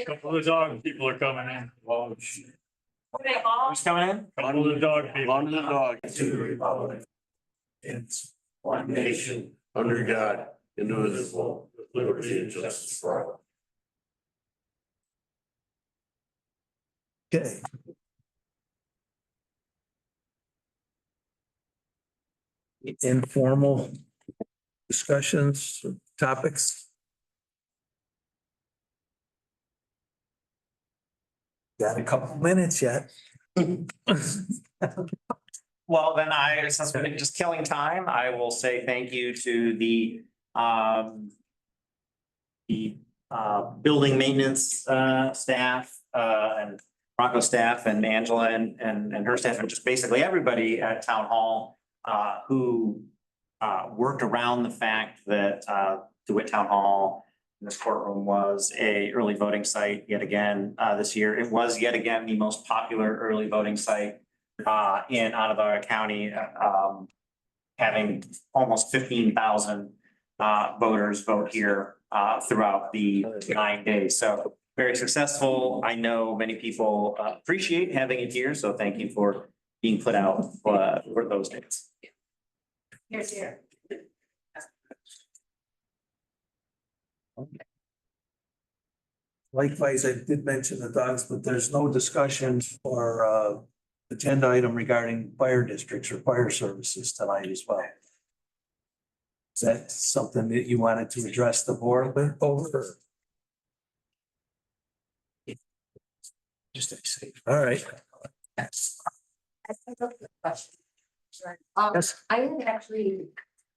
Couple of dog people are coming in. Who's coming in? Couple of dog people. London the dog. To the republic. It's one nation, under God, indivisible, with liberty and justice for all. Okay. Informal discussions, topics. Got a couple minutes yet. Well, then since we're just killing time, I will say thank you to the building maintenance staff and Rocco staff and Angela and her staff and just basically everybody at Town Hall who worked around the fact that DeWitt Town Hall in this courtroom was a early voting site yet again this year. It was yet again the most popular early voting site in Onondaga County, having almost 15,000 voters vote here throughout the 9 days. So very successful. I know many people appreciate having it here, so thank you for being put out for those dates. Here's here. Likewise, I did mention the dogs, but there's no discussion for agenda item regarding fire districts or fire services tonight as well. Is that something that you wanted to address the board with over? Just to be safe. All right. Yes. Yes. I had actually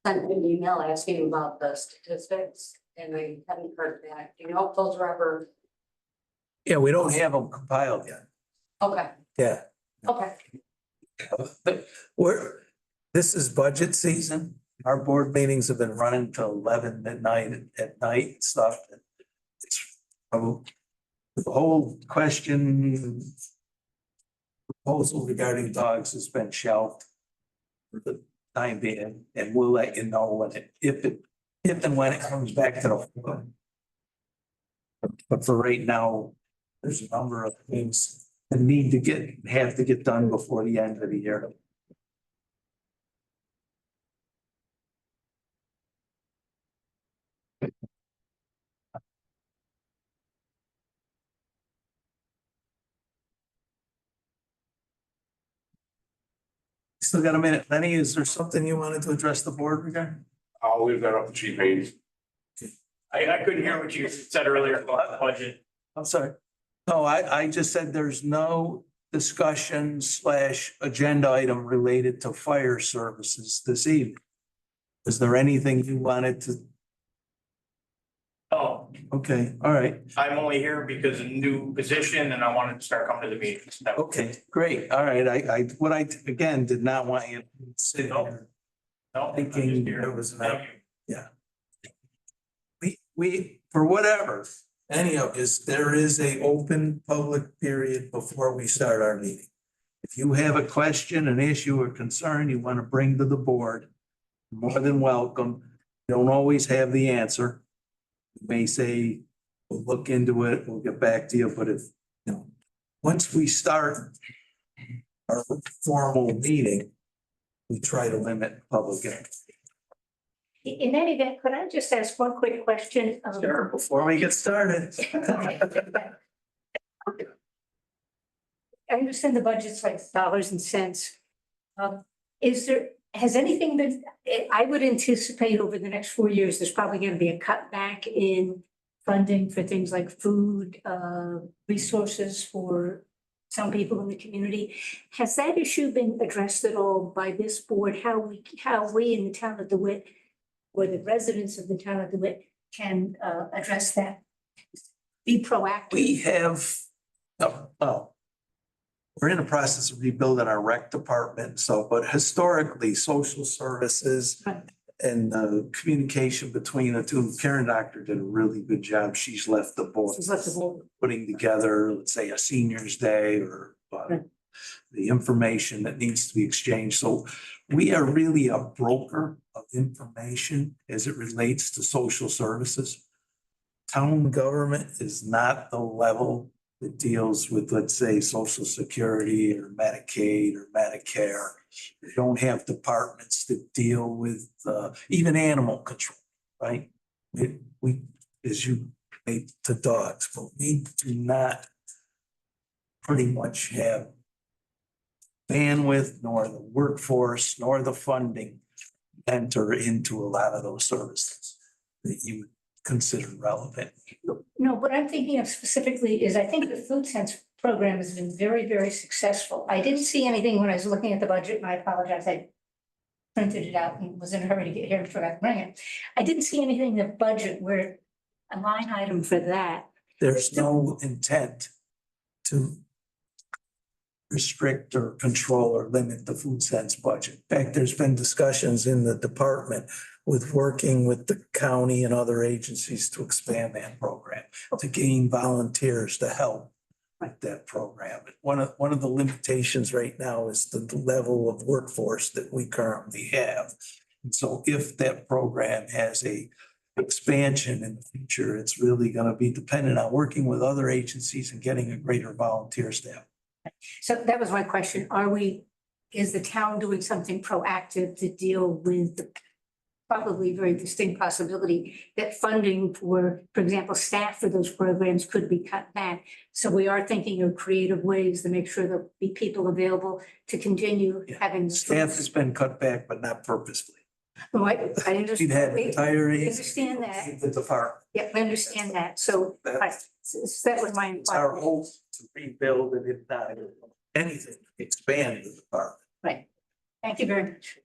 sent an email asking about the statistics and I hadn't heard back. Do you know if those were ever? Yeah, we don't have them compiled yet. Okay, Yeah. okay. But this is budget season. Our board meetings have been running till 11 midnight at night and stuff. It's the whole question proposal regarding dogs has been shelved for the time being, and we'll let you know when if and when it comes back to the floor. But for right now, there's a number of things that have to get done before the end of the year. Still got a minute. Lenny, is there something you wanted to address the board regarding? I'll leave that up to Chief Hayes. I couldn't hear what you said earlier about the budget. I'm sorry. No, I just said there's no discussion / agenda item related to fire services this evening. Is there anything you wanted to? Oh, Okay, all right. I'm only here because of a new position and I wanted to start coming to the meetings. That was- Okay, great. All right. I again, did not want you to sit here. No, I'm just Thinking here. it was Thank you. We, for whatever, any of this, there is a open public period before we start our meeting. If you have a question, an issue or concern you want to bring to the board, more than welcome. Don't always have the answer. You may say, we'll look into it, we'll get back to you, but if, once we start our formal meeting, we try to limit public input. In any event, could I just ask one quick question? Sure, before we get started. I understand the budget's like dollars and cents. Has anything been, I would anticipate over the next 4 years, there's probably gonna be a cutback in funding for things like food, resources for some people in the community. Has that issue been addressed at all by this board? How we in the town of DeWitt or the residents of the town of DeWitt can address that? Be proactive. We have, we're in the process of rebuilding our rec department, but historically, social services Right. and communication between the two, Karen Doctor did a really good job. She's left the board. She's left the board. Putting together, let's say, a seniors day or Right. the information that needs to be exchanged. So we are really a broker of information as it relates to social services. town government is not the level that deals with, let's say, Social Security or Medicaid or Medicare. They don't have departments that deal with even animal control, right? We, as you made to dogs, but we do not pretty much have bandwidth, nor the workforce, nor the funding enter into a lot of those services that you would consider relevant. No, what I'm thinking of specifically is I think the food sense program has been very, very successful. I didn't see anything when I was looking at the budget, and I apologize, I printed it out and was in a hurry to get here and forgot to bring it. I didn't see anything in the budget where a line item for that. There's no intent to restrict or control or limit the food sense budget. In fact, there's been discussions in the department with working with the county and other agencies to expand that program, to gain volunteers to help with that program. One of the limitations right now is the level of workforce that we currently have. And so if that program has a expansion in the future, it's really going to be dependent on working with other agencies and getting a greater volunteer staff. So that was my question. Is the town doing something proactive to deal with the probably very distinct possibility that funding for example, staff for those programs could be cut back? So we are thinking of creative ways to make sure there'll be people available to continue having. Staff has been cut back, but not purposefully. Oh, I We've had understand. We retirees. understand that. The department. Yeah, I understand that. So that was my. It's our hope to rebuild and if not anything, expand the department. Right. Thank you very much.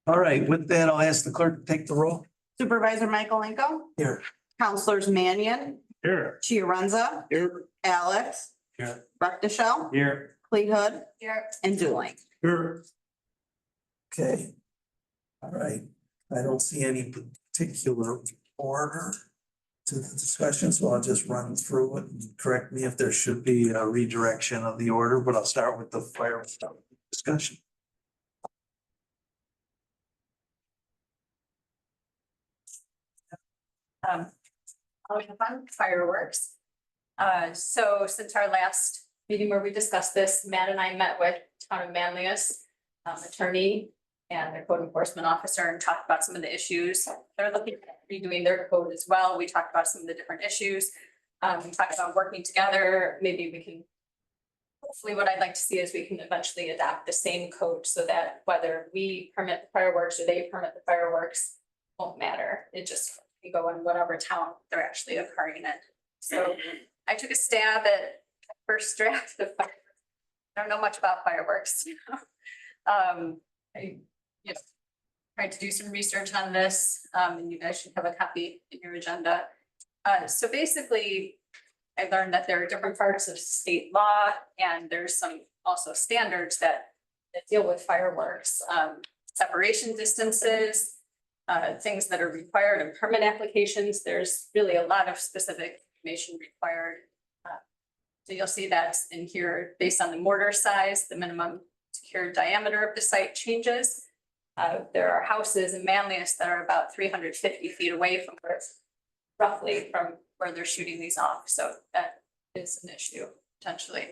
All right, with that, I'll ask the clerk to take the roll. Supervisor Michael Lenko, Here. Counselors Mannion, Here. Chiarenza, Here. Alex, Here. Rockdishell, Here. Fleethood, and Duling. Here. Okay. All right. I don't see any particular order to the discussion, so I'll just run through it and correct me if there should be a redirection of the order, but I'll start with the fire discussion. Always fun, fireworks. So since our last meeting where we discussed this, Matt and I met with Town of Manlius attorney and their code enforcement officer and talked about some of the issues. They're looking at redoing their code as well. We talked about some of the different issues. We talked about working together. Maybe we can, hopefully what I'd like to see is we can eventually adopt the same code so that whether we permit the fireworks or they permit the fireworks won't matter. It just, you go in whatever town they're actually occurring in. So I took a stab at first draft of fireworks. I don't know much about fireworks. I tried to do some research on this, and you guys should have a copy in your agenda. So basically, I learned that there are different parts of state law, and there's some also standards that deal with fireworks, separation distances, things that are required in permit applications. There's really a lot of specific information required. So you'll see that's in here based on the mortar size, the minimum secured diameter of the site changes. There are houses in Manlius that are about 350 feet away from where, roughly from where they're shooting these off. So that is an issue potentially.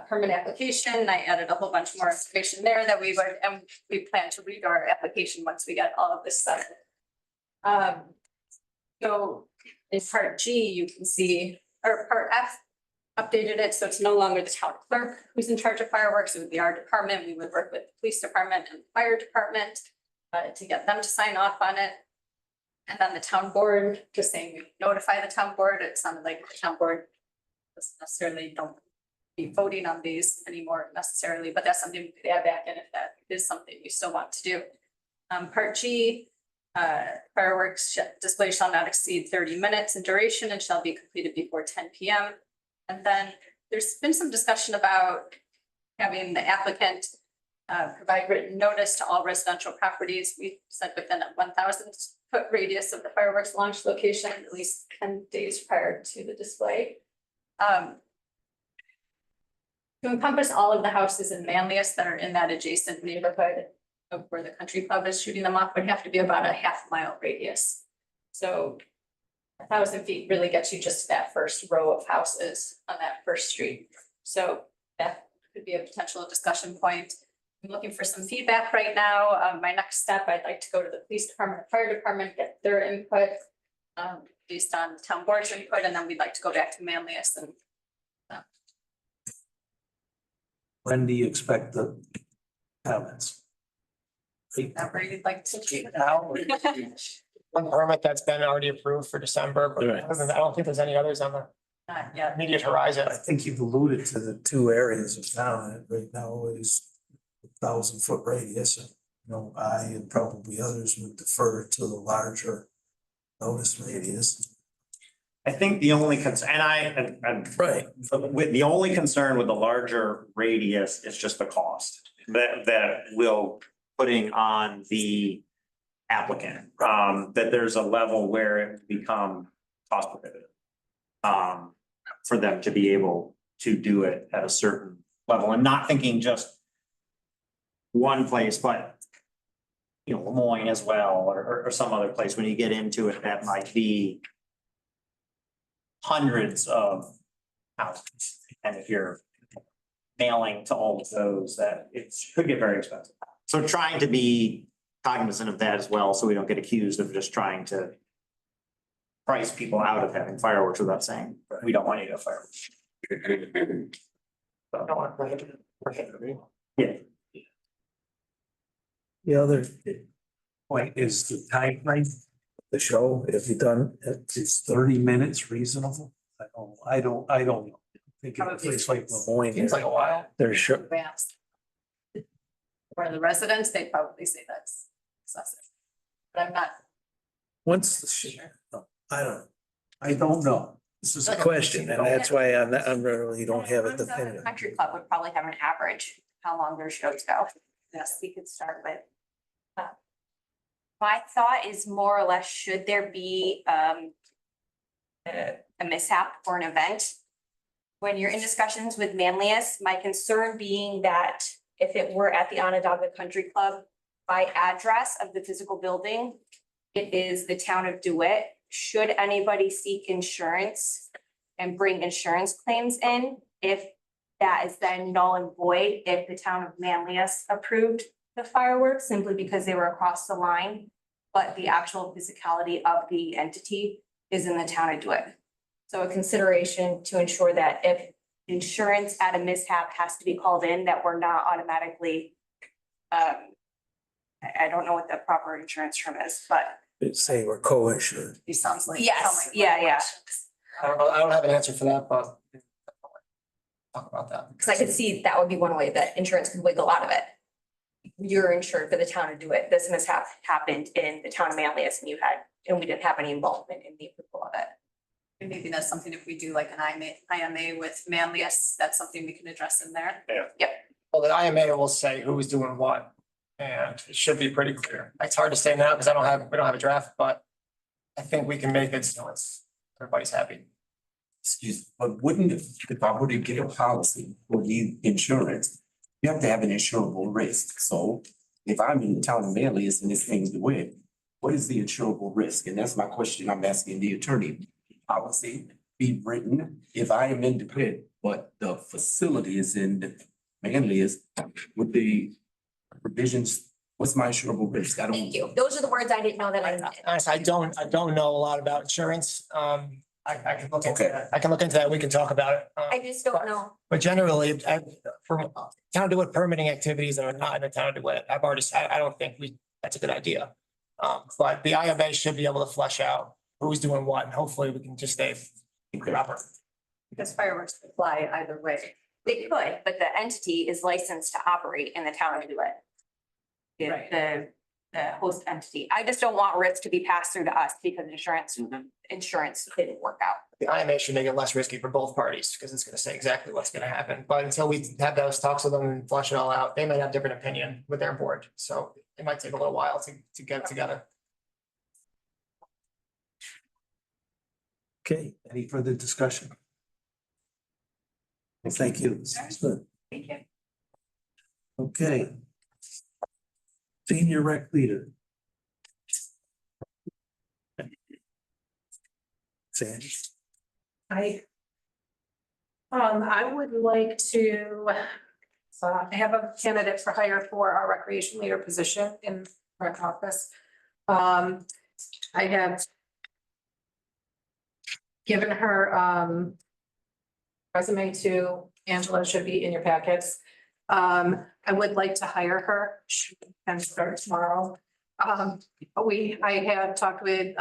Permit application, I added a whole bunch more information there that we would, and we plan to read our application once we get all of this stuff. So in part G, you can see, or part F updated it, so it's no longer the town clerk who's in charge of fireworks. It would be our department. We would work with the police department and fire department to get them to sign off on it. And then the town board, just saying we notify the town board. It sounded like the town board doesn't necessarily don't be voting on these anymore necessarily, but that's something we could add back in if that is something you still want to do. Part G, fireworks display shall not exceed 30 minutes in duration and shall be completed before 10 p.m. And then there's been some discussion about having the applicant provide written notice to all residential properties. We said within a 1,000-foot radius of the fireworks launch location, at least 10 days prior to the display. To encompass all of the houses in Manlius that are in that adjacent neighborhood of where the country club is shooting them off would have to be about a half-mile radius. So 1,000 feet really gets you just that first row of houses on that first street. So that could be a potential discussion point. I'm looking for some feedback right now. My next step, I'd like to go to the police department, fire department, get their input. Based on the town board's input, and then we'd like to go back to Manlius and When do you expect the comments? whatever you'd like to do. One permit that's been already approved for December, but Right. other than that, I don't think there's any others on the Not yet. immediate horizon. I think you've alluded to the two areas of town that right now is 1,000 foot radius. And, you know, I and probably others would defer to the larger notice radius. I think the only concern, and Right. with the only concern with the larger radius is just the cost that will putting on the applicant. That there's a level where it become cost prohibitive. For them to be able to do it at a certain level and not thinking just one place, but you know, Lemoyne as well, or some other place. When you get into it, that might be hundreds of houses. And if you're mailing to all of those, that it could get very expensive. So trying to be cognizant of that as well, so we don't get accused of just trying to price people out of having fireworks without saying, we don't want you to have fireworks. Yeah. The other point is the time frame. The show, if you done, it's 30 minutes reasonable. I don't know. I think in a place like Lemoyne, Seems like a while. there's sure. Advanced. For the residents, they'd probably say that's excessive. But I'm not. Once the I don't know. This is a question, and that's why I'm really don't have it The definitive. Country Club would probably have an average, how long their shows go. Yes, we could start with. My thought is more or less, should there be a mishap or an event? When you're in discussions with Manlius, my concern being that if it were at the Onondaga Country Club, by address of the physical building, it is the town of DeWitt. Should anybody seek insurance and bring insurance claims in, if that is then null and void if the town of Manlius approved the fireworks simply because they were across the line, but the actual physicality of the entity is in the town of DeWitt. So a consideration to ensure that if insurance at a mishap has to be called in, that we're not automatically, I don't know what the proper insurance term is, but Say we're co-insured. It sounds like. yes, yeah. I don't know, I don't have an answer for that, but talk about that. Because I could see that would be one way that insurance could wiggle out of it. You're insured for the town to do it. This mishap happened in the town of Manlius and we didn't have any involvement in the approval of it. And maybe that's something if we do like an IMA with Manlius, that's something we can address in there. Well, the IMA will say who's doing what, and it should be pretty clear. It's hard to say now because we don't have a draft, but I think we can make it so everybody's happy. Excuse me, but wouldn't, if I were to get a policy for the insurance, you have to have an insurable risk. So if I'm in the town of Manlius and this thing's the way, what is the insurable risk? And that's my question I'm asking the attorney. Policy be written, if I am in the pit, but the facility is in Manlius, with the provisions, what's my insurable risk? I don't. Thank you. Those are the words I didn't know that I needed. Honestly, I don't know a lot about insurance. I can look into Okay. that. I can look into that. We can talk about it. I just don't know. But generally, for town DeWitt permitting activities that are not in the town of DeWitt, I don't think that's a good idea. But the IMA should be able to flesh out who's doing what, and hopefully we can just stay proper. Because fireworks could fly either way. They could, but the entity is licensed to operate in the town of DeWitt. Right. The host entity. I just don't want risk to be passed through to us because insurance didn't work out. The IMA should make it less risky for both parties because it's gonna say exactly what's gonna happen. But until we have those talks with them and flush it all out, they might have different opinion with their board. So it might take a little while to get it together. Okay, any further discussion? Well, thank you. Good. Thank you. Okay. Senior rec leader. Sandy? I would like to, I have a candidate for hire for our recreation leader position in rec office. I have given her, resume to Angela, should be in your packets. I would like to hire her. She can start tomorrow. I have talked with,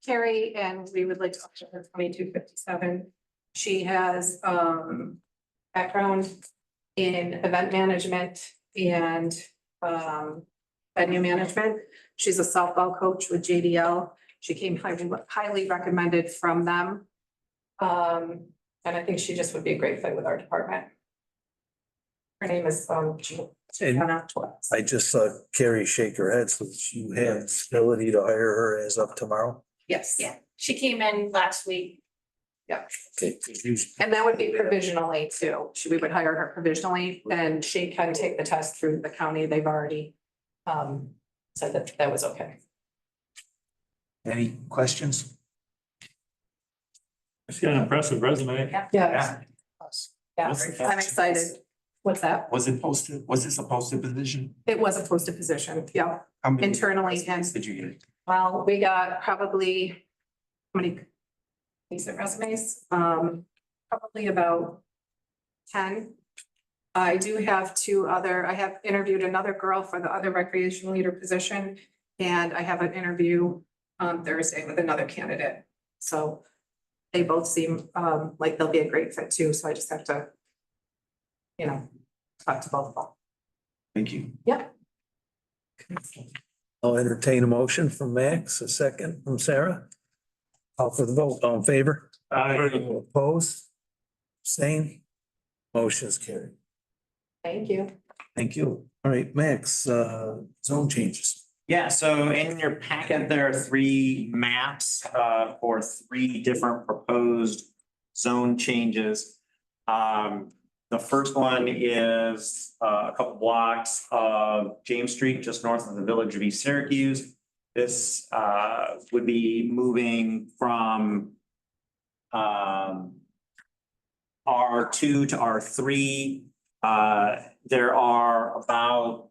Carrie, and we would like to offer her 22.57. She has background in event management and venue management. She's a softball coach with JDL. She came highly recommended from them. And I think she just would be a great fit with our department. Her name is Gianna Torres. I just saw Carrie shake her head, so you have the ability to hire her as of tomorrow? Yes. Yeah, she came in last week. Yeah. Okay. And that would be provisionally too. We would hire her provisionally and she can take the test through the county. They've already said that that was okay. Any questions? She's got an impressive resume. Yeah. Yeah, I'm excited. What's that? Was it posted? Was this a posted position? It was a posted position, yeah, How many internally and, resumes did you get? well, we got probably, how many decent resumes? Probably about 10. I do have I have interviewed another girl for the other recreation leader position. And I have an interview on Thursday with another candidate. So they both seem like they'll be a great fit too, so I just have to, talk to both of them. Thank you. Yeah. I'll entertain a motion from Max, a second from Sarah. Call for the vote. All in favor? Opposed? Same. Motion's carried. Thank you. Thank you. All right, Max, zone changes. Yeah, so in your packet, there are 3 maps for 3 different proposed zone changes. The first one is a couple blocks of James Street, just north of the village of East Syracuse. This would be moving from R2 to R3. There are about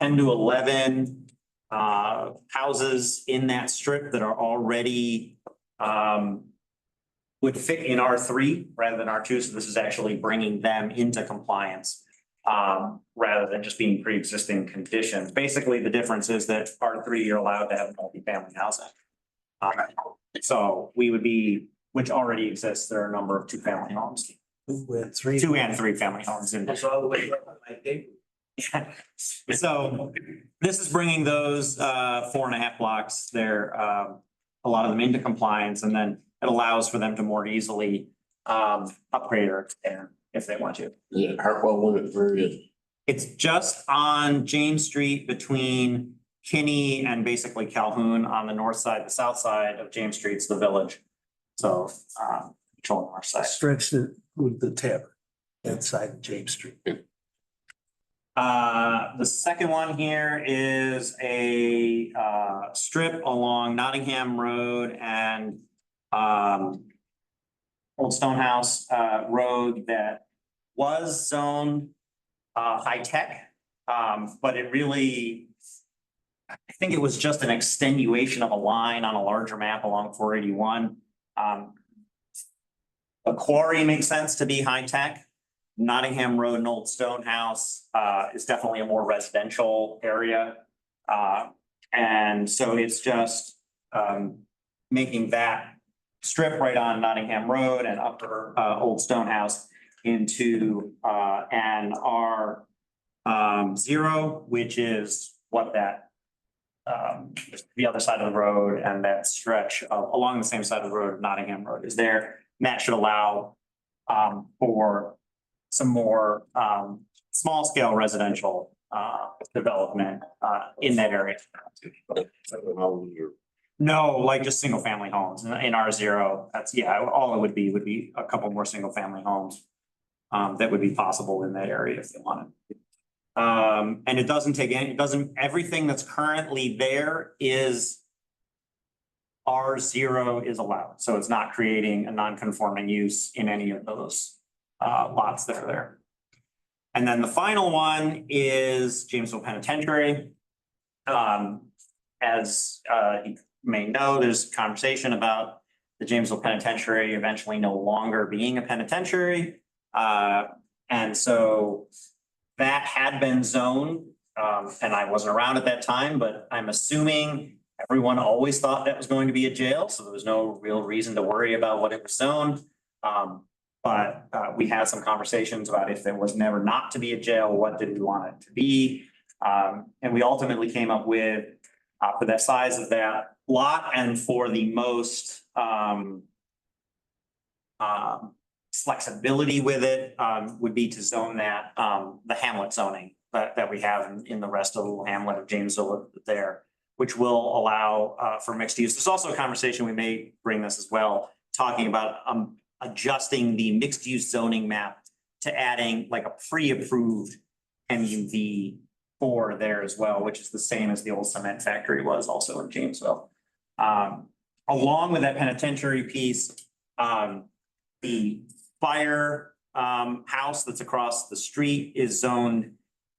10 to 11 houses in that strip that are already would fit in R3 rather than R2. So this is actually bringing them into compliance rather than just being pre-existing conditions. Basically, the difference is that R3, you're allowed to have multifamily housing. So we would be, which already exists, there are a number of 2-family homes. 2 and 3. 2 and 3 family homes in there. That's all the way up on my table. So this is bringing those 4.5 blocks there, a lot of them into compliance, and then it allows for them to more easily upgrade or expand if they want to. Yeah, Hartwell one, where is? It's just on James Street between Kinney and basically Calhoun on the north side. The south side of James Street's the village. So controlling our side. Stretched it with the tavern inside of James Street. The second one here is a strip along Nottingham Road and Old Stonehouse Road that was zoned high tech, but it really, I think it was just an extenuation of a line on a larger map along 481. The quarry makes sense to be high tech. Nottingham Road and Old Stonehouse is definitely a more residential area. And so it's just making that strip right on Nottingham Road and upper Old Stonehouse into an R0, which is what that the other side of the road and that stretch along the same side of the road, Nottingham Road is there. And that should allow for some more small scale residential development in that area. No, like just single family homes in R0. That's, yeah, all it would be a couple more single family homes that would be possible in that area if they wanted. And it doesn't take any, everything that's currently there is R0 is allowed, so it's not creating a non-conforming use in any of those lots that are there. And then the final one is Jamesville Penitentiary. As you may know, there's conversation about the Jamesville Penitentiary eventually no longer being a penitentiary. And so that had been zoned, and I wasn't around at that time, but I'm assuming everyone always thought that was going to be a jail, so there was no real reason to worry about what it was zoned. But we had some conversations about if there was never not to be a jail, what did we want it to be? And we ultimately came up with, for that size of that lot and for the most flexibility with it, would be to zone that, the hamlet zoning that we have in the rest of the little hamlet of Jamesville there, which will allow for mixed use. There's also a conversation, we may bring this as well, talking about adjusting the mixed use zoning map to adding like a pre-approved MUV for there as well, which is the same as the old cement factory was also in Jamesville. Along with that penitentiary piece, the fire house that's across the street is zoned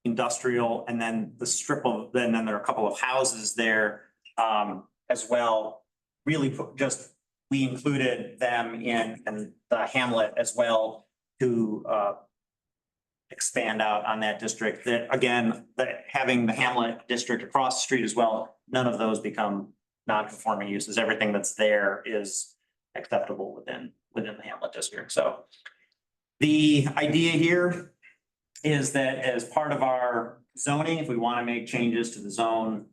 industrial, and then the strip of, then there are a couple of houses there as well. Really we included them in the hamlet as well to expand out on that district. That again, having the hamlet district across the street as well, none of those become non-conforming uses. Everything that's there is acceptable within the hamlet district. So the idea here is that as part of our zoning, if we want to make changes to the zone,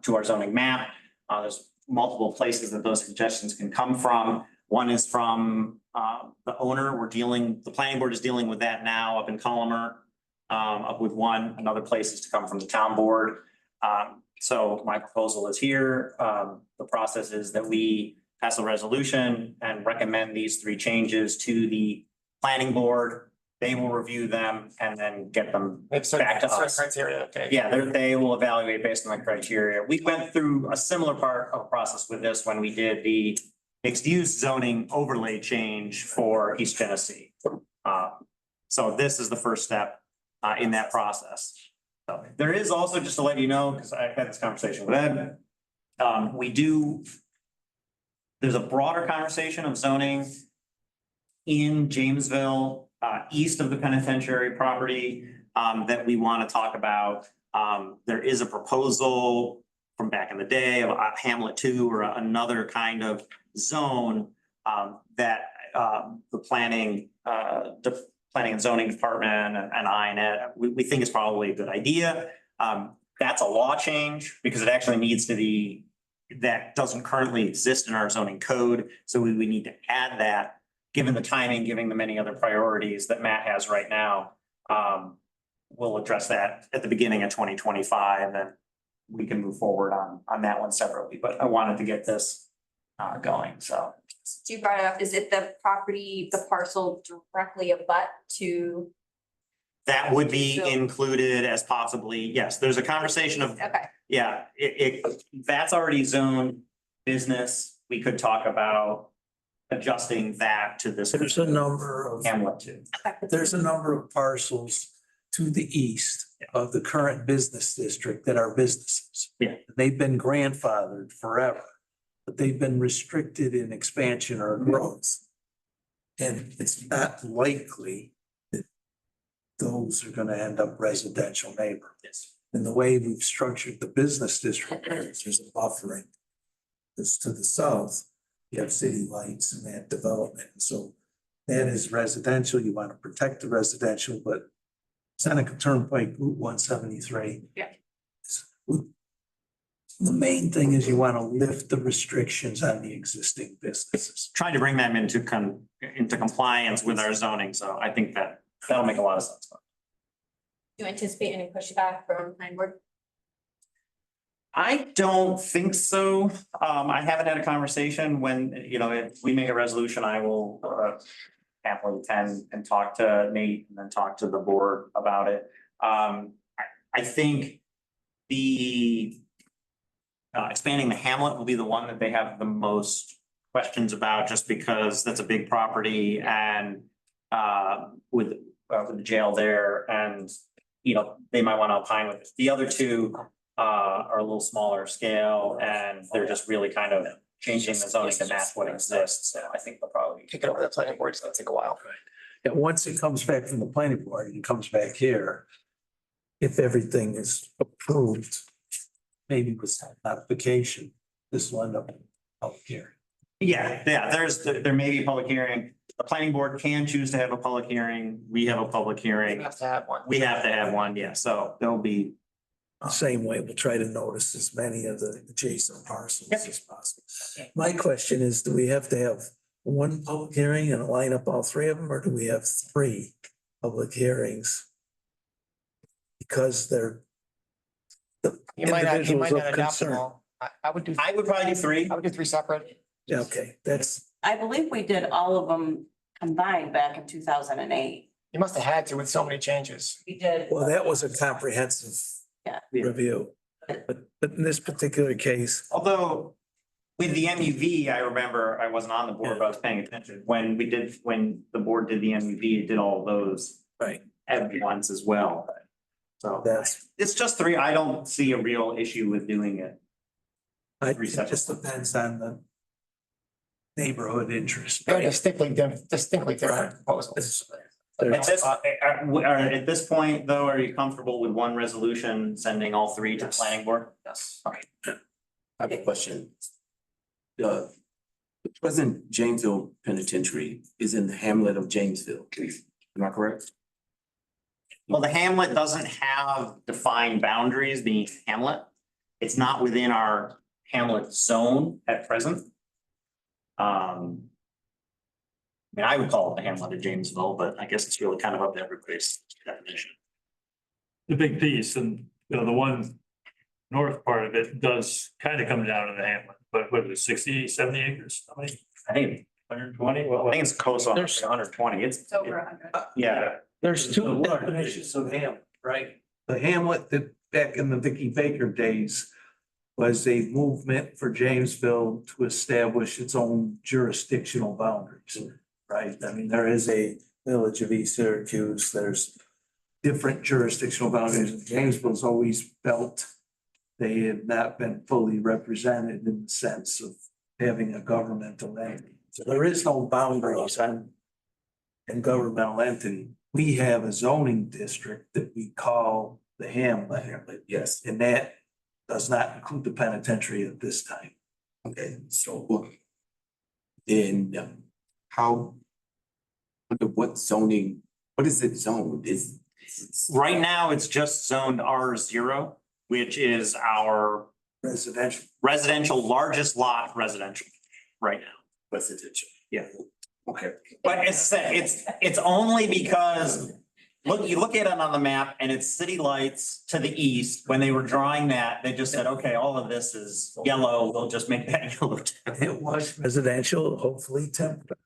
to our zoning map, there's multiple places that those suggestions can come from. One is from the owner. The planning board is dealing with that now up in Collimer, up with one. Another place is to come from the town board. So my proposal is here. The process is that we pass a resolution and recommend these 3 changes to the planning board. They will review them and then get them back to us. Criteria, okay. Yeah, they will evaluate based on the criteria. We went through a similar part of the process with this when we did the mixed use zoning overlay change for East Genesee. So this is the first step in that process. So there is also, just to let you know, because I had this conversation with Ed, there's a broader conversation of zoning in Jamesville, east of the penitentiary property, that we want to talk about. There is a proposal from back in the day of a Hamlet 2 or another kind of zone that the planning and zoning department and I and Ed, we think is probably a good idea. That's a law change because it actually needs to be, that doesn't currently exist in our zoning code. So we need to add that, given the timing, given the many other priorities that Matt has right now. We'll address that at the beginning of 2025, and then we can move forward on that one separately. But I wanted to get this going, so. You brought it up, is it the property, the parcel directly abut to? That would be included as possibly, yes, there's a conversation of, Okay, yeah, that's already zoned business. We could talk about adjusting that to this. There's a number of, Hamlet too. there's a number of parcels to the east of the current business district that are businesses. Yeah. They've been grandfathered forever, but they've been restricted in expansion or growth. And it's not likely that those are gonna end up residential neighborhoods. Yes. And the way we've structured the business district, there's a buffering. This to the south, you have city lights and that development. So that is residential. You want to protect the residential, but Seneca Turnpike, Route 173. Yeah. The main thing is you want to lift the restrictions on the existing businesses. Trying to bring them into compliance with our zoning, so I think that'll make a lot of sense. do you anticipate any pushback from planning board? I don't think so. I haven't had a conversation when, if we make a resolution, I will happily attend and talk to Nate and then talk to the board about it. I think the expanding the hamlet will be the one that they have the most questions about, just because that's a big property and with the jail there, and you know, they might want to opine with it. The other two are a little smaller scale, and they're just really kind of changing the zoning to match what exists. So I think they'll probably Kick it over the planning board, it's gonna take a while. Yeah, once it comes back from the planning board, it comes back here. If everything is approved, maybe with some modification, this will end up out here. Yeah, there may be a public hearing. The planning board can choose to have a public hearing. We have a public You hearing. have to have one. We have to have one, yeah, so there'll be. Same way, we'll try to notice as many of the adjacent parcels Yep. as possible. My question is, do we have to have one public hearing and line up all three of them, or do we have three public hearings? Because they're the You might not individuals of adopt them concern. all. I would do, I would probably do three. I would do three separate. Yeah, okay, that's, I believe we did all of them combined back in 2008. You must have had to with so many changes. We did. well, that was a comprehensive Yeah. review. But in this particular case, Although with the MUV, I remember I wasn't on the board, but I was paying attention. When the board did the MUV, it did all those right, at once as well. So that's, it's just three. I don't see a real issue with doing it. it Three separate. just depends on the neighborhood interest. They're distinctly different proposals. At this point, though, are you comfortable with one resolution sending all three to the planning board? Yes. Okay. I have a question. The present Jamesville Penitentiary is in the hamlet of Jamesville. Am I correct? Well, the hamlet doesn't have defined boundaries being hamlet. It's not within our hamlet zone at present. I mean, I would call it the hamlet of Jamesville, but I guess it's really kind of up to everybody's definition. The big piece and, you know, the one north part of it does kind of come down to the hamlet, but what is it, 60, 70 acres? How many? I think, 120? I think it's close on There's- 120. It's over 100. Yeah. There's two definitions of hamlet, right? The hamlet that back in the Vicky Baker days was a movement for Jamesville to establish its own jurisdictional boundaries, right? I mean, there is a village of East Syracuse, there's different jurisdictional boundaries. Jamesville's always felt they had not been fully represented in the sense of having a governmental entity. So there is no boundaries on in governmental entity. We have a zoning district that we call the hamlet. Yes. And that does not include the penitentiary at this time. Okay, so then how, under what zoning, what is it zoned? Is Right now, it's just zoned R0, which is our Residential. largest lot residential right now. residential? Yeah. Okay. But it's only because, you look at it on the map and it's city lights to the east. When they were drawing that, they just said, okay, all of this is yellow, we'll just make that yellow. It was residential, hopefully temporary.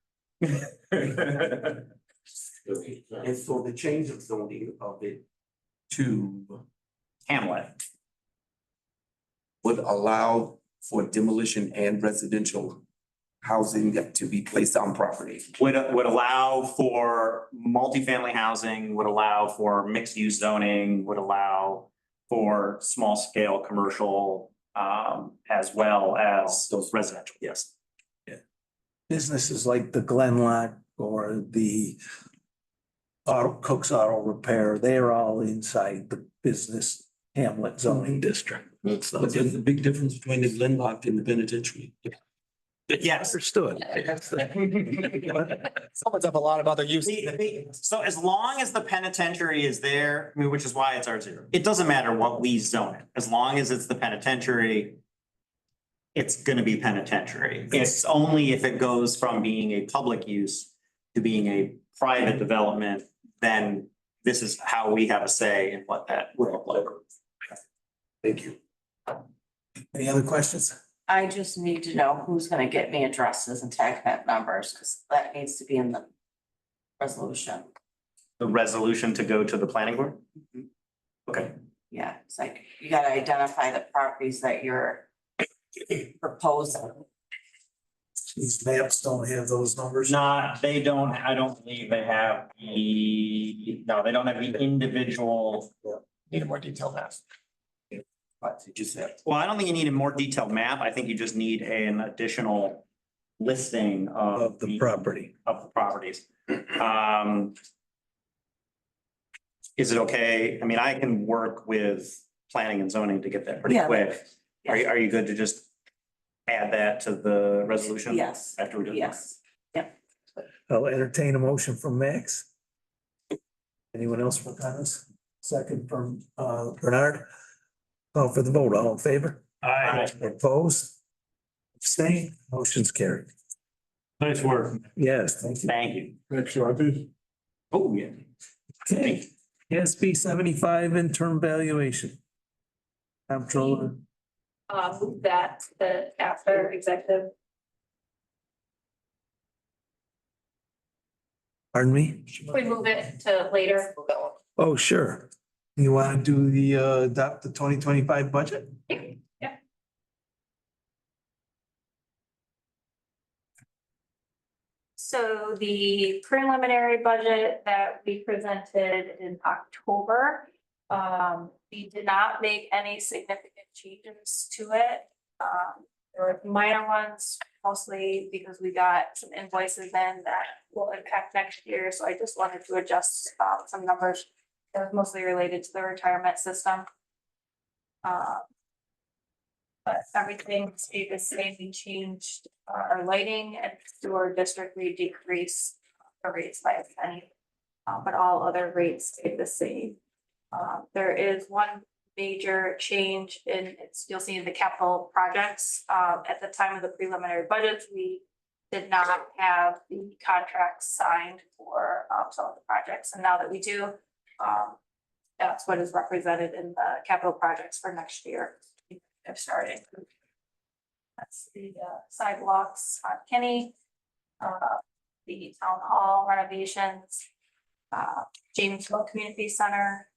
And so the change of zoning of it to Hamlet. would allow for demolition and residential housing to be placed on property. Would allow for multifamily housing, would allow for mixed use zoning, would allow for small scale commercial, as well as those residential, yes. Businesses like the Glenlock or the Cook's Auto Repair, they're all inside the business hamlet zoning district. But there's a big difference between the Glenlock and the penitentiary. Yes. Understood. Someone's up a lot of other uses. So as long as the penitentiary is there, I mean, which is why it's R0, it doesn't matter what we zone it, as long as it's the penitentiary. It's gonna be penitentiary. It's only if it goes from being a public use to being a private development, then this is how we have a say in what that would look like. Thank you. Any other questions? I just need to know who's gonna get me addresses and tag map numbers, because that needs to be in the resolution. The resolution to go to the planning board? Okay. Yeah, it's like, you gotta identify the properties that you're proposal. These maps don't have those numbers. They don't, I don't believe they have no, they don't have the individual. Need a more detailed map. But you just have. Well, I don't think you need a more detailed map. I think you just need an additional listing Of the property. of the properties. Is it okay? I mean, I can work with planning and zoning to get that pretty Yeah. quick. Are you good to just add that to the resolution? Yes, After we do. yes. I'll entertain a motion from Max. Anyone else for comments? Second from Bernard. Call for the vote. All in favor? Aye, Opposed? Abstain? Motion's carried. nice work. Yes, thank you. Thank you. Next, Shorty. Oh, yeah. Okay. SB 75 interim valuation. Comptroller. Move that after executive. Pardon me? We move it to later. Oh, sure. You want to do the adopt the 2025 budget? Yeah. So the preliminary budget that we presented in October, we did not make any significant changes to it. There were minor ones, mostly because we got some invoices in that will impact next year, so I just wanted to adjust some numbers. That was mostly related to the retirement system. But everything stayed the same. We changed our lighting and sewer district, we decreased the rates by a penny. But all other rates stayed the same. There is one major change in, you'll see in the capital projects. At the time of the preliminary budgets, we did not have the contracts signed for some of the projects, and now that we do, that's what is represented in the capital projects for next year. Have started. That's the sidewalks on Kenny, the town hall renovations, Jamesville Community Center.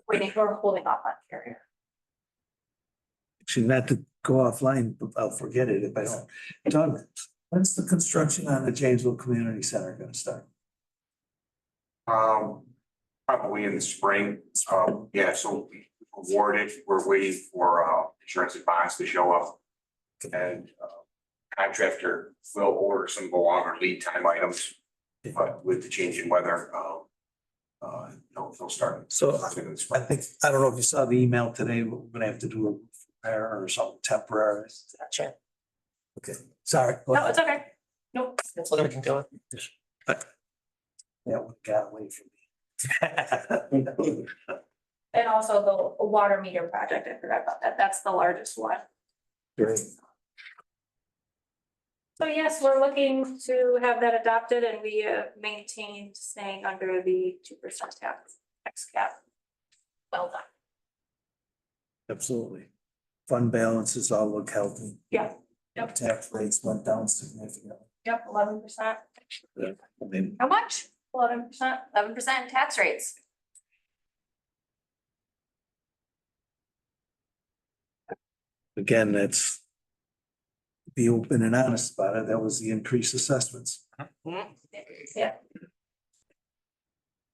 We're holding off on carrier. Actually, not to go offline, but I'll forget it if I don't. Doug, when's the construction on the Janesville Community Center gonna start? Probably in the spring. Yeah, so we awarded, we're waiting for insurance and bonds to show up. And contractor will order some longer lead time items, but with the change in weather, they'll start. So in the spring. I think, I don't know if you saw the email today, but we're gonna have to do a repair or something temporary. Gotcha. Okay, sorry. Go No, ahead. it's okay. Nope. That's what we can do. That one got away from me. And also the water meter project, I forgot about that. That's the largest one. Great. So yes, we're looking to have that adopted, and we maintained staying under the 2% tax cap. Well done. Absolutely. Fund balances all look healthy. Yeah. Yep. Tax rates went down significantly. Yep, 11%. I mean, How much? 11%. 11% tax rates. again, that's be open and honest about it. That was the increased assessments. Yeah.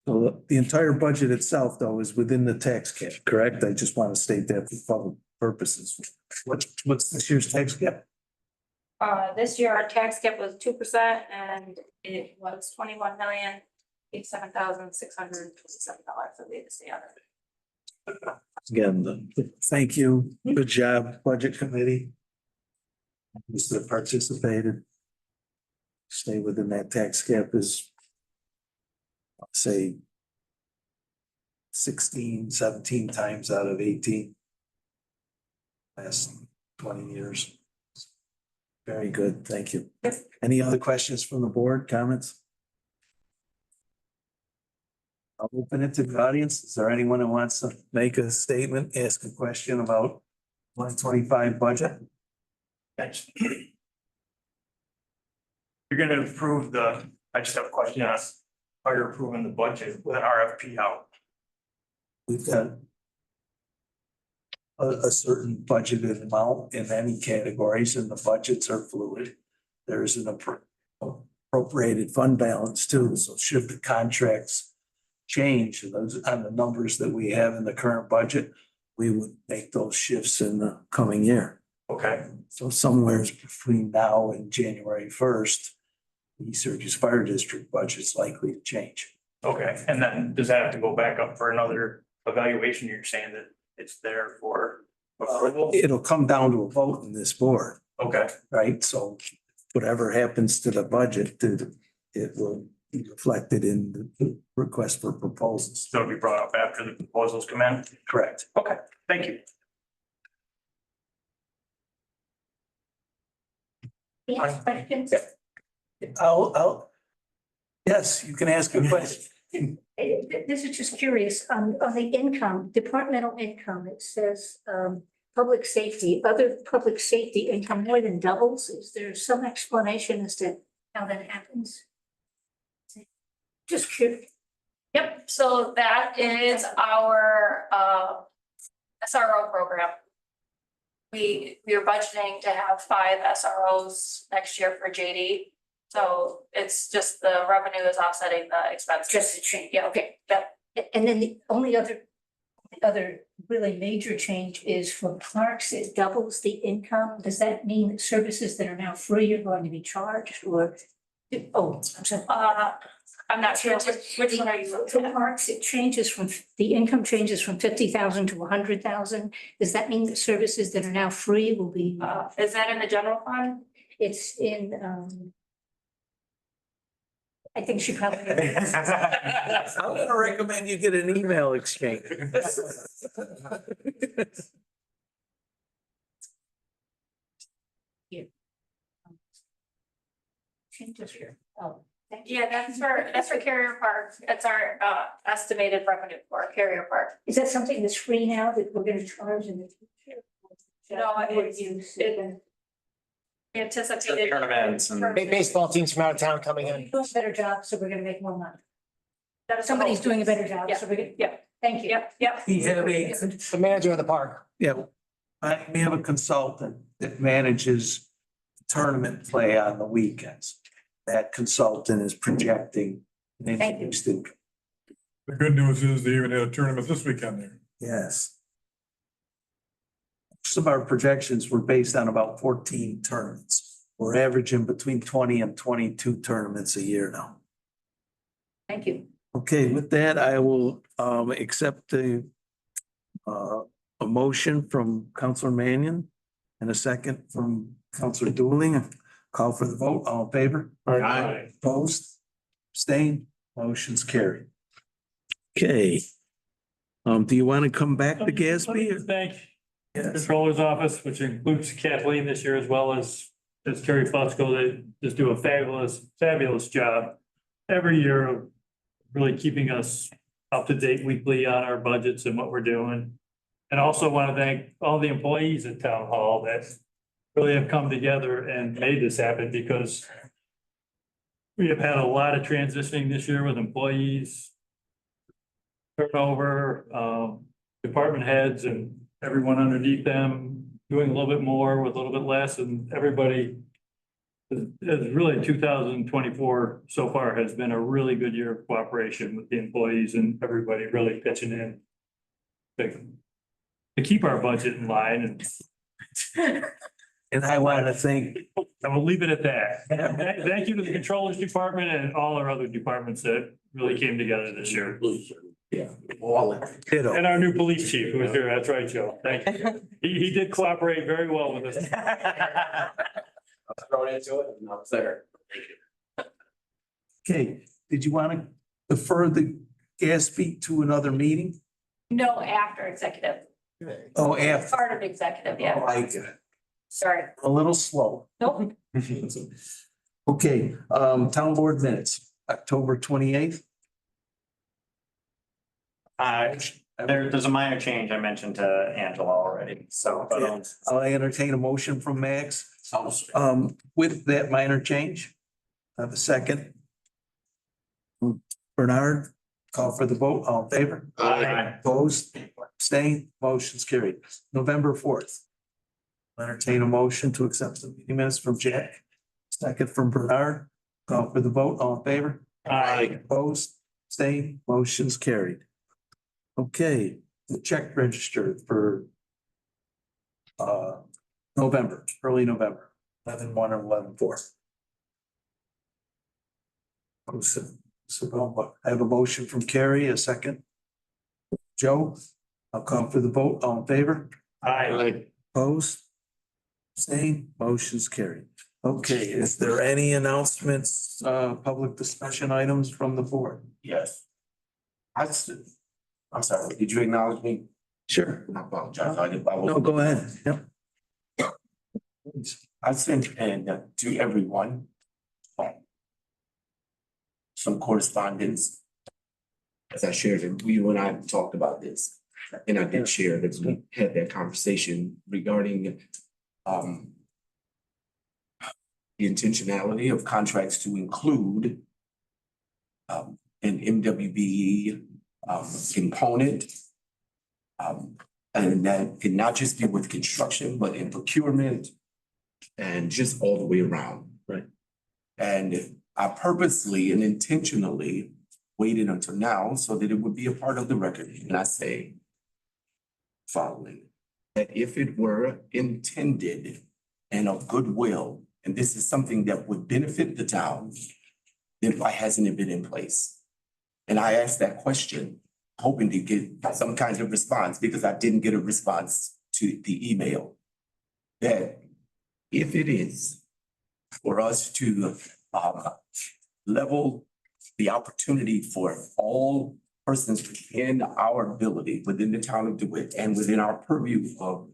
So the entire budget itself, though, is within the tax cap, correct? I just want to state that for public purposes. What's this year's tax cap? This year our tax cap was 2% and it was $21,087,627 that we had to stay under. Again, thank you. Good job, Budget Committee. Those that participated. Stay within that tax cap is, I'll say, 16, 17 times out of 18. Last 20 years. Very good, thank you. Any other questions from the board, comments? I'll open it to the audience. Is there anyone who wants to make a statement, ask a question about 125 budget? Thanks. You're gonna approve I just have a question on how you're approving the budget with an RFP out. we've got a certain budgeted amount in any categories, and the budgets are fluid. There's an appropriated fund balance too, so should the contracts change those on the numbers that we have in the current budget, we would make those shifts in the coming year. Okay, So somewhere between now and January 1st, the East Syracuse Fire District budget's likely to change. okay. And then does that have to go back up for another evaluation? You're saying that it's there for approval? It'll come down to a vote in this board, Okay, right? So whatever happens to the budget, it will be reflected in the request for proposals. so it'll be brought up after the proposals come in? Correct. Okay, thank you. Any questions? Yes, you can ask a question. This is just curious, on the income, departmental income, it says, public safety, other public safety income more than doubles. Is there some explanation as to how that happens? Just curious. Yep, so that is our SRO program. We are budgeting to have 5 SROs next year for JD. So it's just the revenue is offsetting the expense. Just a change, Yeah, okay. Yep. And then the only other really major change is for parks, it doubles the income. Does that mean that services that are now free are going to be charged or? Oh, I'm sorry. I'm not sure which one are you? For parks, it changes from, the income changes from 50,000 to 100,000. Does that mean that services that are now free will be? Is that in the general fund? It's in, I think she probably. I'm gonna recommend you get an email exchange. Changes here. Oh, thank you. Yeah, that's for Carrier Park. It's our estimated revenue for Carrier Park. Is that something that's free now that we're gonna charge in the future? No, Would it's- you Anticipated. Tournaments and. Baseball teams from out of town coming in. doing a better job, so we're gonna make more money. That is the Somebody's hope. doing a better job, so we're gonna, Yeah. thank you. Yep. We have a, The manager of the park. yeah, we have a consultant that manages tournament play on the weekends. That consultant is projecting an Thank you. increased income. The good news is they even had a tournament this weekend there. Yes. Some of our projections were based on about 14 tournaments. We're averaging between 20 and 22 tournaments a year now. Thank you. Okay, with that, I will accept a motion from Counselor Mannion and a second from Counselor Dooling. Call for the vote. All in favor? Aye. Opposed? Abstained? Motion's carried. Okay. Do you want to come back to Gatsby? or- Thank Yes. Controller's Office, which includes Kathleen this year as well as Terry Fusco. They just do a fabulous job every year of really keeping us up to date weekly on our budgets and what we're doing. And also want to thank all the employees at Town Hall that really have come together and made this happen because we have had a lot of transitioning this year with employees, turnover, department heads and everyone underneath them doing a little bit more with a little bit less, and everybody is really 2024 so far has been a really good year of cooperation with the employees and everybody really pitching in to keep our budget in line, And I want to thank, and we'll leave it at that. Thank you to the Controllers Department and all our other departments that really came together this year. ditto. And our new police chief who was here. That's right, Joe. Thank you. He did cooperate very well with us. Thrown into it and I was there. Okay, did you want to defer the Gatsby to another meeting? No, after executive, Oh, after. part of executive, yeah. I get it. Sorry. A little slow. Nope. Okay, town board minutes, October 28th. There's a minor change I mentioned to Angela already, so. but, I'll entertain a motion from Max. With that minor change. I have a second. Bernard, Call for the vote, all in favor? Aye. Opposed, abstained, motion's carried. November 4th. Entertain a motion to accept the meeting minutes from Jack. Second from Bernard. Call for the vote, all in favor? Aye. Opposed, abstained, motion's carried. Okay, the check register for November, early November, 11/1 and 11/4. So I have a motion from Carrie, a second. Joe, I'll call for the vote, all in favor? Aye. Opposed? Abstained, motion's carried. Okay, is there any announcements, public discussion items from the board? Yes. I'm sorry, did you acknowledge me? Sure. I apologize. I didn't. No, go ahead. Yep. I sent in to everyone some correspondence. As I shared, and you and I talked about this, and I did share that we had that conversation regarding the intentionality of contracts to include an MWBE component. And that could not just be with construction, but in procurement and just all the way around. Right. And I purposely and intentionally waited until now so that it would be a part of the record. And I say following, that if it were intended and of goodwill, and this is something that would benefit the town, then why hasn't it been in place? And I asked that question, hoping to get some kind of response, because I didn't get a response to the email. That if it is for us to level the opportunity for all persons within our ability, within the town of DeWitt, and within our purview of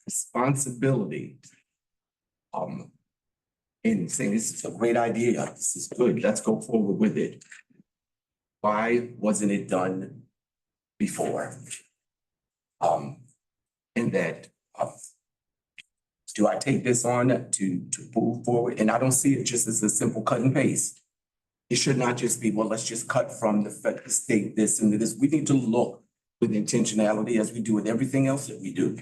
responsibility, and saying this is a great idea, this is good, let's go forward with it. Why wasn't it done before? And that, do I take this on to move forward? And I don't see it just as a simple cut and paste. It should not just be, well, let's just cut from the state this and this. We need to look with intentionality as we do with everything else that we do.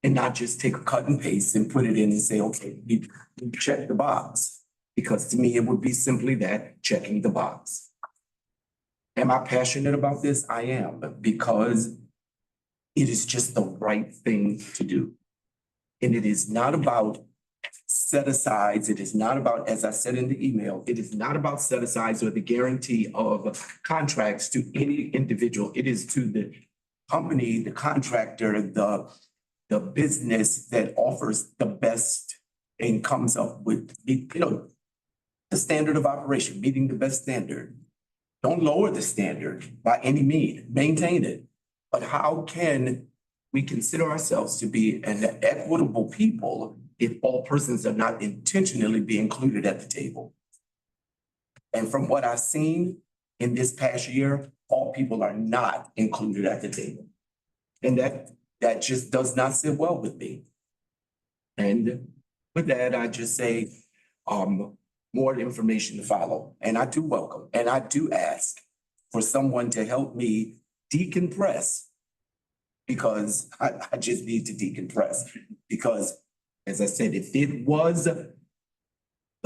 And not just take a cut and paste and put it in and say, okay, we check the box. Because to me, it would be simply that, checking the box. Am I passionate about this? I am, because it is just the right thing to do. And it is not about set-asides. It is not about, as I said in the email, it is not about set-asides or the guarantee of contracts to any individual. It is to the company, the contractor, the business that offers the best and comes up with, the standard of operation, meeting the best standard. Don't lower the standard by any means, maintain it. But how can we consider ourselves to be an equitable people if all persons are not intentionally be included at the table? And from what I've seen in this past year, all people are not included at the table. And that just does not sit well with me. And with that, I just say, more information to follow. And I do welcome, and I do ask for someone to help me decompress, because I just need to decompress. Because, as I said, if it was the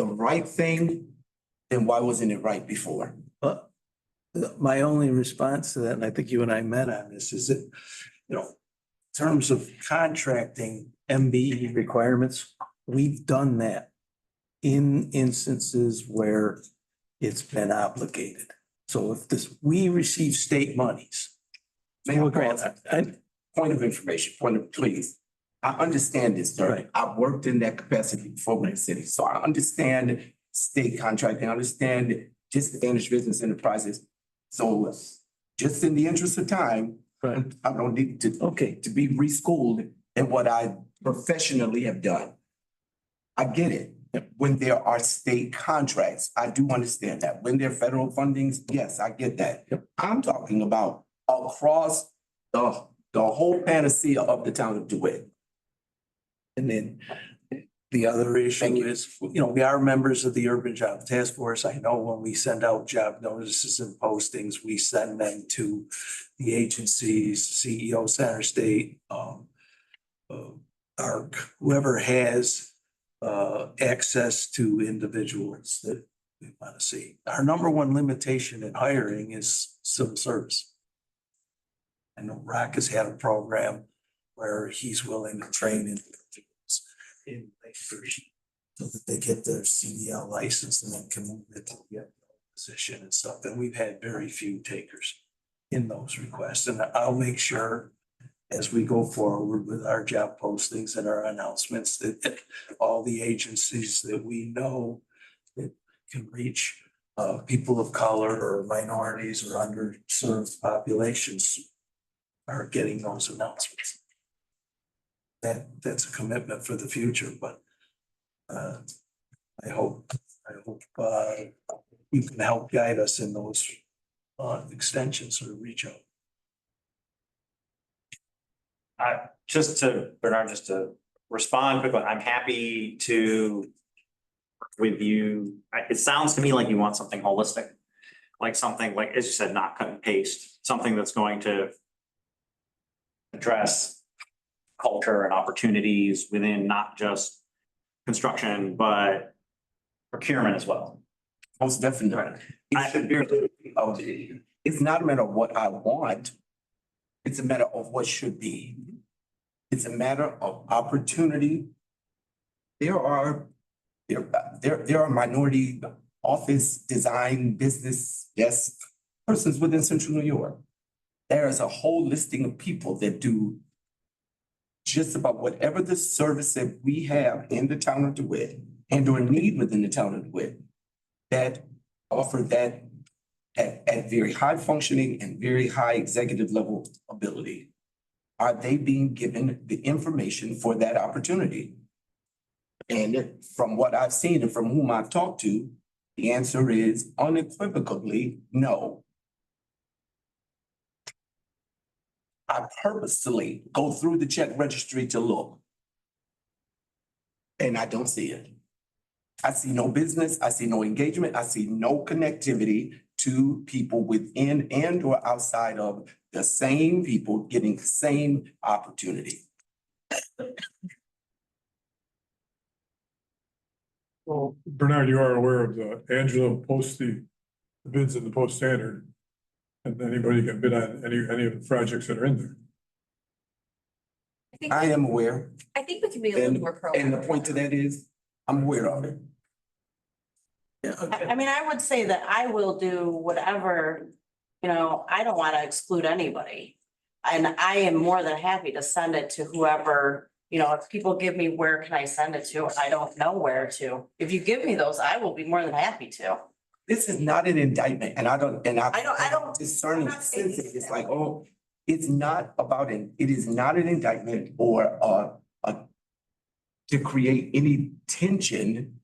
right thing, then why wasn't it right before? But my only response to that, and I think you and I met on this, is that, in terms of contracting MBE requirements, we've done that in instances where it's been obligated. So if we receive state monies. May I pause? Point of information, please. I understand this, sir. Right. I've worked in that capacity before in the city, so I understand state contracting, I understand disadvantaged business enterprises. So just in the interest of time, Right. I don't need to be reschooled in what I professionally have done. I get it. When there are state contracts, I do understand that. When there are federal fundings, yes, I get that. I'm talking about across the whole panacea of the town of DeWitt. And then The other issue is, we are members of the Urban Job Task Force. I know when we send out job notices and postings, we send them to the agencies, CEO, Center State, ARC, whoever has access to individuals that we want to see. Our number one limitation in hiring is civil service. I know Rock has had a program where he's willing to train individuals in labor so that they get their CDL license and then can move it to the position and stuff. And we've had very few takers in those requests. And I'll make sure as we go forward with our job postings and our announcements that all the agencies that we know that can reach people of color or minorities or underserved populations are getting those announcements. That's a commitment for the future, but I hope you can help guide us in those extensions or reach out. Bernard, just to respond quickly, I'm happy to work with you. It sounds to me like you want something holistic, like something like, as you said, not cut and paste, something that's going to address culture and opportunities within not just construction, but procurement as well. Most definitely. It's not a matter of what I want. It's a matter of what should be. It's a matter of opportunity. There are minority office design business desk persons within Central New York. There is a whole listing of people that do just about whatever the service that we have in the town of DeWitt and or need within the town of DeWitt that offer that at very high functioning and very high executive level ability. Are they being given the information for that opportunity? And from what I've seen and from whom I've talked to, the answer is unequivocally no. I purposely go through the check registry to look. And I don't see it. I see no business, I see no engagement, I see no connectivity to people within and or outside of the same people getting the same opportunity. Well, Bernard, you are aware of the Angela posts the bids in the Post Standard. And anybody can bid on any of the projects that are in there. I am aware. I think we can be a little more proactive. And the point to that is, I'm aware of it. I mean, I would say that I will do whatever, I don't want to exclude anybody. And I am more than happy to send it to whoever, if people give me, where can I send it to? I don't know where to. If you give me those, I will be more than happy to. This is not an indictment, and I don't discerning I'm not saying sense. It's like, oh, it's not about it is not an indictment or to create any tension.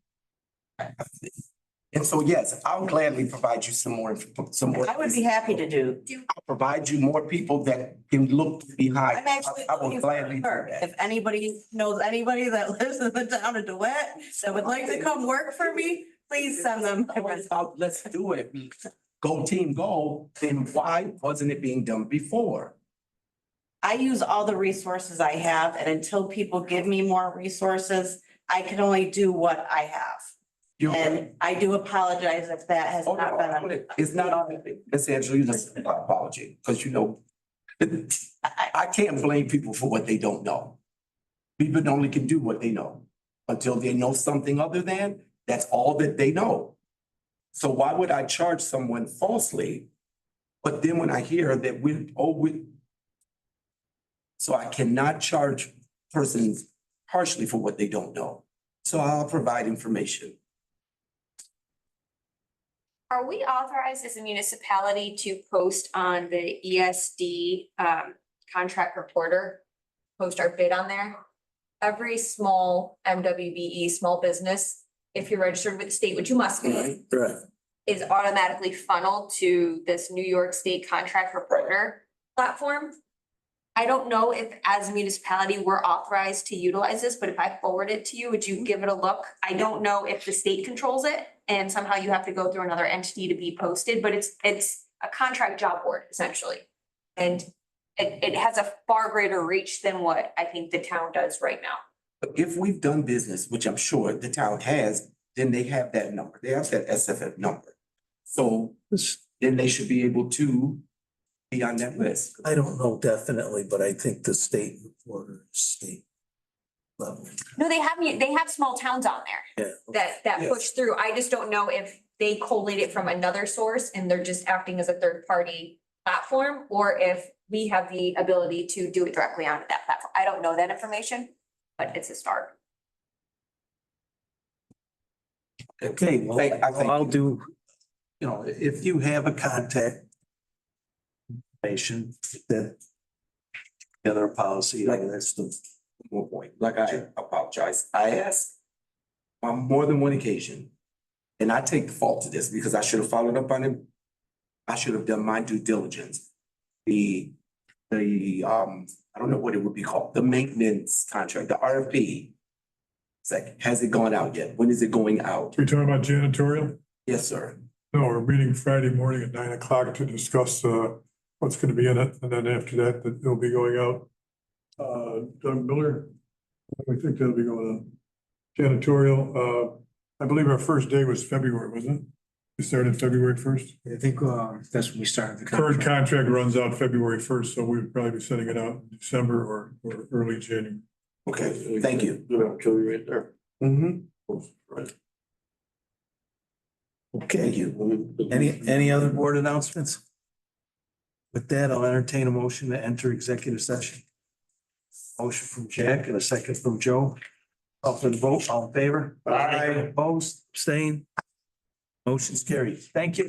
And so, yes, I'll gladly provide you some more. I would be happy to do. I'll provide you more people that can look behind. I'm actually I will looking for gladly do her. that. If anybody knows anybody that lives in the town of DeWitt that would like to come work for me, please send them my resume. Let's do it. Go team, go. Then why wasn't it being done before? I use all the resources I have, and until people give me more resources, I can only do what I have. And I do apologize if that has not been. It's not, Ms. Angela, you listen, apology, because I can't blame people for what they don't know. People only can do what they know. Until they know something other than, that's all that they know. So why would I charge someone falsely? But then when I hear that so I cannot charge persons harshly for what they don't know. So I'll provide information. Are we authorized as a municipality to post on the ESD contract reporter? Post our bid on there? Every small MWBE, small business, if you're registered with the state, which you must be. Right. Is automatically funneled to this New York State contract reporter platform. I don't know if as a municipality, we're authorized to utilize this, but if I forward it to you, would you give it a look? I don't know if the state controls it and somehow you have to go through another entity to be posted, but it's a contract job board essentially. And it has a far greater reach than what I think the town does right now. But if we've done business, which I'm sure the town has, then they have that number. They have that SFF number. So then they should be able to be on that list. I don't know definitely, but I think the state reporter, state level. No, they have small towns on there. Yeah. That Yes. push through. I just don't know if they collate it from another source and they're just acting as a third party platform, or if we have the ability to do it directly onto that platform. I don't know that information, but it's a start. Okay, well, I think- I'll do, you know, if you have a contact information that the other policy, like that's the, One more point, like I apologize, I asked on more than one occasion, and I take the fault to this because I should have followed up on it. I should have done my due diligence. I don't know what it would be called, the maintenance contract, the RFP. It's like, has it gone out yet? When is it going out? We're talking about janitorial? Yes, sir. No, we're meeting Friday morning at 9 o'clock to discuss what's gonna be in it, and then after that, it'll be going out. Doug Miller, I think that'll be going on. Janitorial, I believe our first day was February, wasn't it? We started February first. I think that's when we started the. Current contract runs out February first, so we'd probably be sending it out in December or early January. Okay, thank you. I'll kill you right there. Mm-hmm. Right. Thank Okay, you. any other board announcements? With that, I'll entertain a motion to enter executive session. Motion from Jack and a second from Joe. Call for the vote, all in favor? Aye. Opposed, abstained? Motion's carried. Thank you.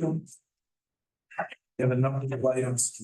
You have a number of items.